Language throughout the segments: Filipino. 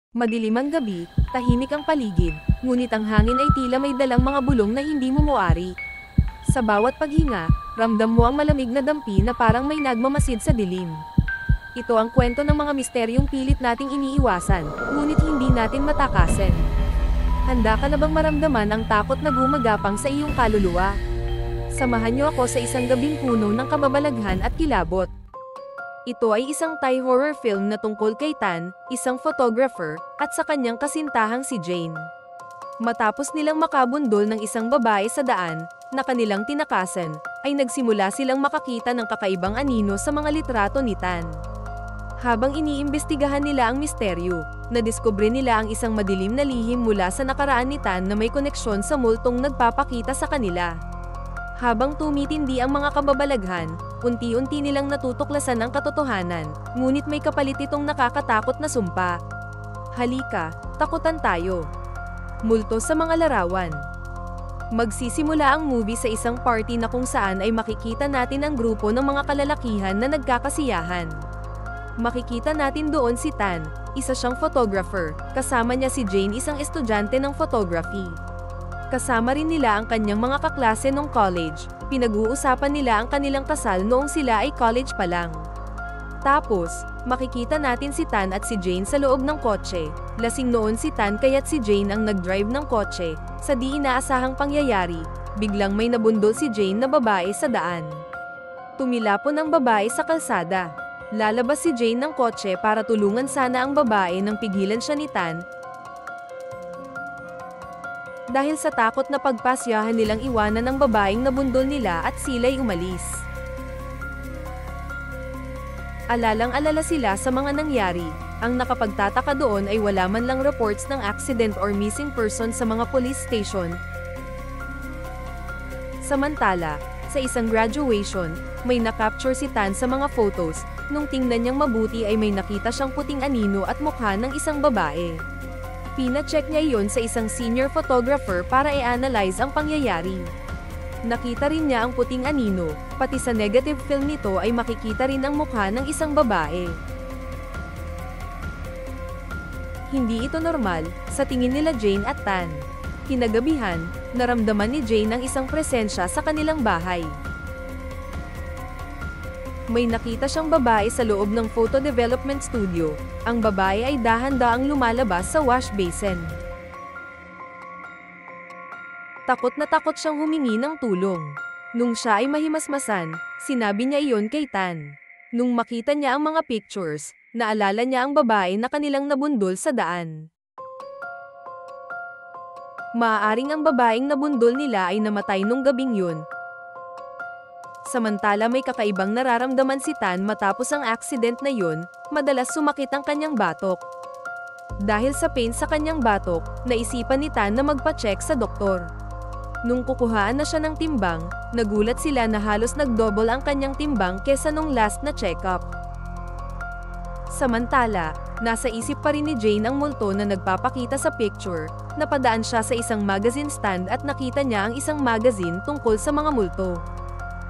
Madilim ang gabi, tahimik ang paligid, ngunit ang hangin ay tila may dalang mga bulong na hindi mo muari. Sa bawat paghinga, ramdam mo ang malamig na dampi na parang may nagmamasid sa dilim. Ito ang kwento ng mga misteryong pilit nating iniiwasan, ngunit hindi natin matakasan. Handa ka na bang maramdaman ang takot na gumagapang sa iyong kaluluwa? Samahan niyo ako sa isang gabing puno ng kababalaghan at kilabot. Ito ay isang Thai horror film na tungkol kay Tan, isang photographer, at sa kanyang kasintahang si Jane. Matapos nilang makabundol ng isang babae sa daan, na kanilang tinakasan, ay nagsimula silang makakita ng kakaibang anino sa mga litrato ni Tan. Habang iniimbestigahan nila ang misteryo, nadiskubre nila ang isang madilim na lihim mula sa nakaraan ni Tan na may koneksyon sa multong nagpapakita sa kanila. Habang tumitindi ang mga kababalaghan, unti-unti nilang natutuklasan ang katotohanan, ngunit may kapalit itong nakakatakot na sumpa. Halika, takutan tayo. Multo sa mga larawan. Magsisimula ang movie sa isang party na kung saan ay makikita natin ang grupo ng mga kalalakihan na nagkakasiyahan. Makikita natin doon si Tan, isa siyang photographer, kasama niya si Jane, isang estudyante ng photography. Kasama rin nila ang kanyang mga kaklase nung college, pinag-uusapan nila ang kanilang kasal noong sila ay college pa lang. Tapos, makikita natin si Tan at si Jane sa loob ng kotse. Lasing noon si Tan kaya't si Jane ang nag-drive ng kotse. Sa di inaasahang pangyayari, biglang may nabundol si Jane na babae sa daan. Tumilapon ang babae sa kalsada. Lalabas si Jane ng kotse para tulungan sana ang babae nang pigilan siya ni Tan. Dahil sa takot na pagpasyahan nilang iwanan ang babaeng nabundol nila at sila'y umalis. Alalang-alala sila sa mga nangyari. Ang nakapagtataka doon ay wala man lang reports ng accident or missing person sa mga police station. Samantala, sa isang graduation, may nakapture si Tan sa mga photos. Nung tingnan niyang mabuti ay may nakita siyang puting anino at mukha ng isang babae. Pina-check niya iyon sa isang senior photographer para i-analyze ang pangyayari. Nakita rin niya ang puting anino, pati sa negative film nito ay makikita rin ang mukha ng isang babae. Hindi ito normal, sa tingin nila Jane at Tan. Kinagabihan, naramdaman ni Jane ang isang presensya sa kanilang bahay. May nakita siyang babae sa loob ng photo development studio. Ang babae ay dahan-daang lumalabas sa wash basin. Takot na takot siyang humingi ng tulong. Nung siya ay mahimasmasan, sinabi niya iyon kay Tan. Nung makita niya ang mga pictures, naalala niya ang babae na kanilang nabundol sa daan. Maaaring ang babaeng nabundol nila ay namatay nung gabing yun. Samantala may kakaibang nararamdaman si Tan matapos ang accident na yun, madalas sumakit ang kanyang batok. Dahil sa pain sa kanyang batok, naisipan ni Tan na magpa-check sa doktor. Nung kukuhaan na siya ng timbang, nagulat sila na halos nag-double ang kanyang timbang kesa nung last na check-up. Samantala, nasa isip pa rin ni Jane ang multo na nagpapakita sa picture. Napadaan siya sa isang magazine stand at nakita niya ang isang magazine tungkol sa mga multo.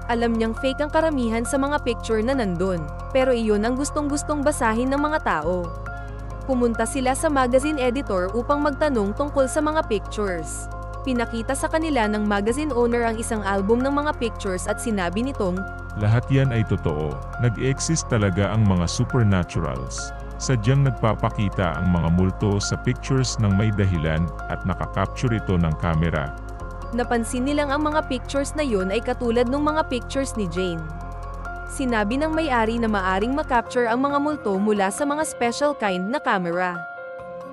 Alam niyang fake ang karamihan sa mga picture na nandun, pero iyon ang gustong-gustong basahin ng mga tao. Pumunta sila sa magazine editor upang magtanong tungkol sa mga pictures. Pinakita sa kanila ng magazine owner ang isang album ng mga pictures at sinabi nitong, "Lahat yan ay totoo, nag-exist talaga ang mga supernaturals. Sadyang nagpapakita ang mga multo sa pictures ng may dahilan at nakakapture ito ng kamera." Napansin nilang ang mga pictures na yun ay katulad ng mga pictures ni Jane. Sinabi ng may-ari na maaring makapture ang mga multo mula sa mga special kind na camera.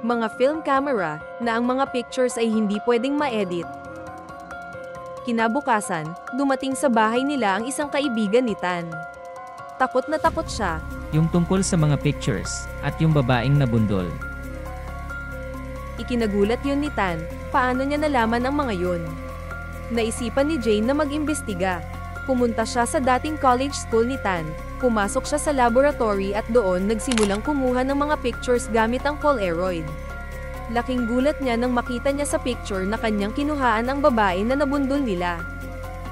Mga film camera, na ang mga pictures ay hindi pwedeng ma-edit. Kinabukasan, dumating sa bahay nila ang isang kaibigan ni Tan. Takot na takot siya. Yung tungkol sa mga pictures, at yung babaeng nabundol. Ikinagulat yun ni Tan, paano niya nalaman ang mga yun? Naisipan ni Jane na mag-imbestiga. Pumunta siya sa dating college school ni Tan, pumasok siya sa laboratory at doon nagsimulang kumuha ng mga pictures gamit ang Polaroid. Laking gulat niya nang makita niya sa picture na kanyang kinuhaan ang babae na nabundol nila.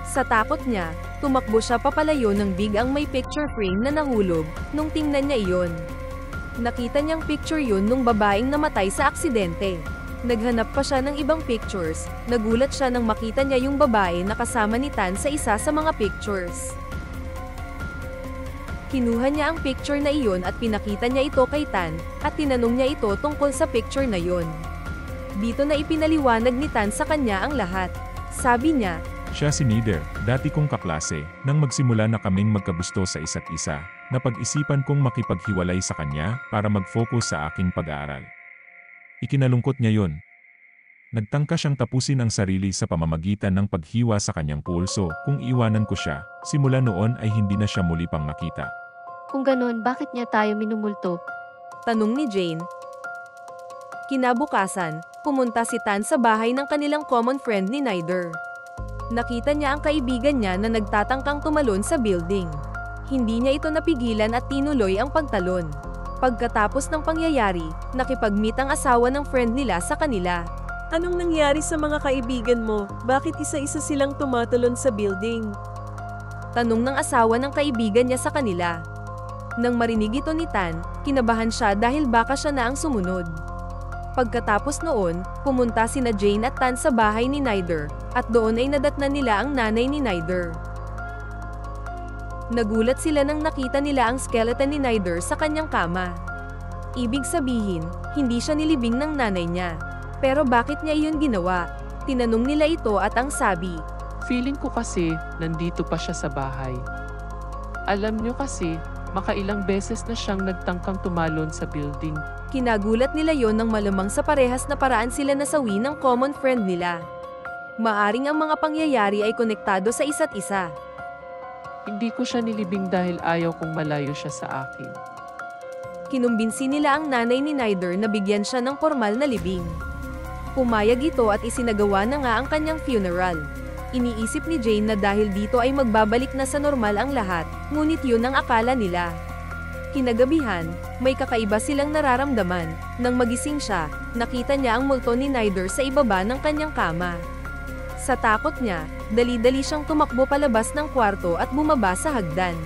Sa takot niya, tumakbo siya papalayo ng big ang may picture frame na nahulog, nung tingnan niya iyon. Nakita niyang picture yun nung babaeng namatay sa aksidente. Naghanap pa siya ng ibang pictures, nagulat siya nang makita niya yung babae na kasama ni Tan sa isa sa mga pictures. Kinuha niya ang picture na iyon at pinakita niya ito kay Tan, at tinanong niya ito tungkol sa picture na yon. Dito na ipinaliwanag ni Tan sa kanya ang lahat. Sabi niya, Siya si Neider, dati kong kaklase, nang magsimula na kaming magkagusto sa isa't isa, napag-isipan kong makipaghiwalay sa kanya para mag-focus sa aking pag-aaral. Ikinalungkot niya yon. Nagtangka siyang tapusin ang sarili sa pamamagitan ng paghiwa sa kanyang pulso. Kung iwanan ko siya, simula noon ay hindi na siya muli pang nakita. Kung ganon, bakit niya tayo minumulto? tanong ni Jane. Kinabukasan, pumunta si Tan sa bahay ng kanilang common friend ni Neider. Nakita niya ang kaibigan niya na nagtatangkang tumalon sa building. Hindi niya ito napigilan at tinuloy ang pagtalon. Pagkatapos ng pangyayari, nakipag-meet ang asawa ng friend nila sa kanila. Anong nangyari sa mga kaibigan mo? Bakit isa-isa silang tumatalon sa building? Tanong ng asawa ng kaibigan niya sa kanila. Nang marinig ito ni Tan, kinabahan siya dahil baka siya na ang sumunod. Pagkatapos noon, pumunta sina Jane at Tan sa bahay ni Neider, at doon ay nadatnan nila ang nanay ni Neider. Nagulat sila nang nakita nila ang skeleton ni Neider sa kanyang kama. Ibig sabihin, hindi siya nilibing ng nanay niya. Pero bakit niya iyon ginawa? Tinanong nila ito at ang sabi, Feeling ko kasi, nandito pa siya sa bahay. Alam niyo kasi, makailang beses na siyang nagtangkang tumalon sa building. Kinagulat nila yon nang malamang sa parehas na paraan sila nasawi ng common friend nila. Maaring ang mga pangyayari ay konektado sa isa't isa. Hindi ko siya nilibing dahil ayaw kong malayo siya sa akin. Kinumbinsi nila ang nanay ni Neider na bigyan siya ng formal na libing. Pumayag ito at isinagawa na nga ang kanyang funeral. Iniisip ni Jane na dahil dito ay magbabalik na sa normal ang lahat, ngunit yun ang akala nila. Kinagabihan, may kakaiba silang nararamdaman. Nang magising siya, nakita niya ang multo ni Neider sa ibaba ng kanyang kama. Sa takot niya, dali-dali siyang tumakbo palabas ng kwarto at bumaba sa hagdan.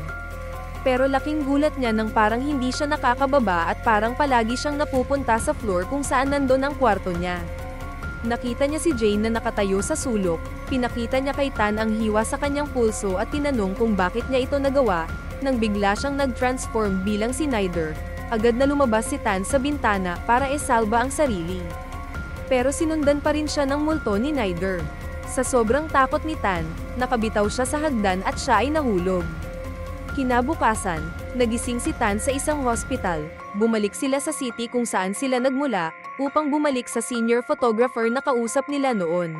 Pero laking gulat niya nang parang hindi siya nakakababa at parang palagi siyang napupunta sa floor kung saan nandun ang kwarto niya. Nakita niya si Jane na nakatayo sa sulok, pinakita niya kay Tan ang hiwa sa kanyang pulso at tinanong kung bakit niya ito nagawa. Nang bigla siyang nag-transform bilang si Neider, agad na lumabas si Tan sa bintana para isalba ang sarili. Pero sinundan pa rin siya ng multo ni Neider. Sa sobrang takot ni Tan, nakabitaw siya sa hagdan at siya ay nahulog. Kinabukasan, nagising si Tan sa isang hospital. Bumalik sila sa city kung saan sila nagmula, upang bumalik sa senior photographer na kausap nila noon.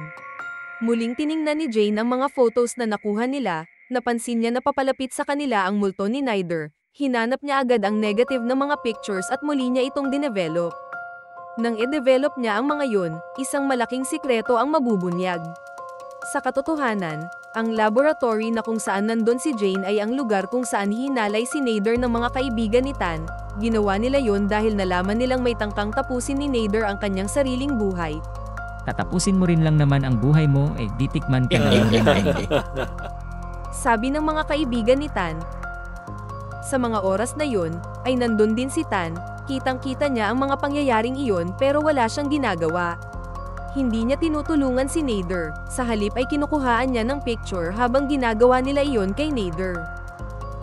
Muling tiningnan ni Jane ang mga photos na nakuha nila, napansin niya na papalapit sa kanila ang multo ni Neider. Hinanap niya agad ang negative na mga pictures at muli niya itong dinevelop. Nang i-develop niya ang mga yun, isang malaking sikreto ang mabubunyag. Sa katotohanan, ang laboratory na kung saan nandun si Jane ay ang lugar kung saan hinalay si Neider ng mga kaibigan ni Tan. Ginawa nila yon dahil nalaman nilang may tangkang tapusin ni Neider ang kanyang sariling buhay. Tatapusin mo rin lang naman ang buhay mo, ditikman ka na lang rin. Sabi ng mga kaibigan ni Tan. Sa mga oras na yon, ay nandun din si Tan, kitang-kita niya ang mga pangyayaring iyon pero wala siyang ginagawa. Hindi niya tinutulungan si Neider, sa halip ay kinukuhaan niya ng picture habang ginagawa nila iyon kay Neider.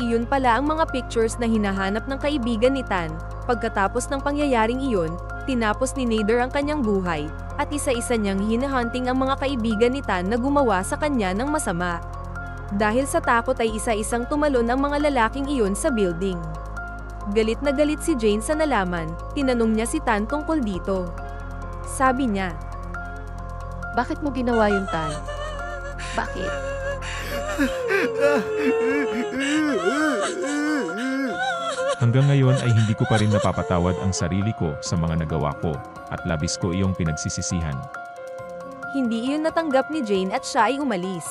Iyon pala ang mga pictures na hinahanap ng kaibigan ni Tan. Pagkatapos ng pangyayaring iyon, tinapos ni Neider ang kanyang buhay, at isa-isa niyang hinahunting ang mga kaibigan ni Tan na gumawa sa kanya ng masama. Dahil sa takot ay isa-isang tumalon ang mga lalaking iyon sa building. Galit na galit si Jane sa nalaman, tinanong niya si Tan tungkol dito. Sabi niya, Bakit mo ginawa yun, Tan? Bakit? Hanggang ngayon ay hindi ko pa rin napapatawad ang sarili ko sa mga nagawa ko, at labis ko iyong pinagsisisihan. Hindi iyon natanggap ni Jane at siya ay umalis.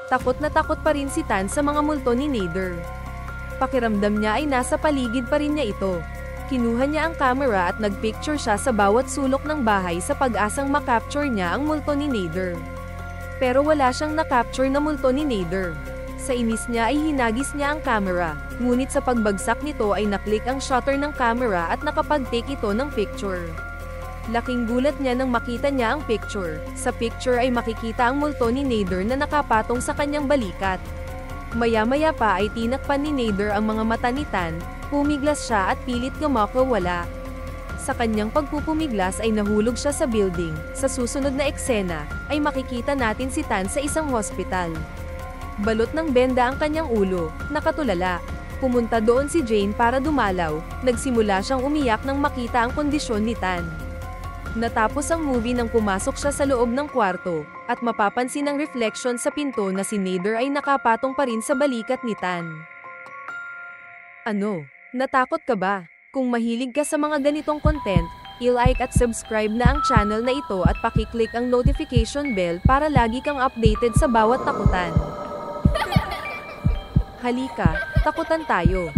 Takot na takot pa rin si Tan sa mga multo ni Neider. Pakiramdam niya ay nasa paligid pa rin niya ito. Kinuha niya ang camera at nagpicture siya sa bawat sulok ng bahay sa pag-asang makapture niya ang multo ni Neider. Pero wala siyang nakapture na multo ni Neider. Sa inis niya ay hinagis niya ang camera, ngunit sa pagbagsak nito ay naklik ang shutter ng camera at nakapag-take ito ng picture. Laking gulat niya nang makita niya ang picture. Sa picture ay makikita ang multo ni Nader na nakapatong sa kanyang balikat. Maya-maya pa ay tinakpan ni Nader ang mga mata ni Tan, pumiglas siya at pilit kumakawala. Sa kanyang pagpupumiglas ay nahulog siya sa building. Sa susunod na eksena, ay makikita natin si Tan sa isang hospital. Balot ng benda ang kanyang ulo, nakatulala. Pumunta doon si Jane para dumalaw, nagsimula siyang umiyak nang makita ang kondisyon ni Tan. Natapos ang movie nang pumasok siya sa loob ng kwarto, at mapapansin ang reflection sa pinto na si Nader ay nakapatong pa rin sa balikat ni Tan. Ano? Natakot ka ba? Kung mahilig ka sa mga ganitong content, i-like at subscribe na ang channel na ito at pakiclick ang notification bell para lagi kang updated sa bawat takutan. Halika, takutan tayo.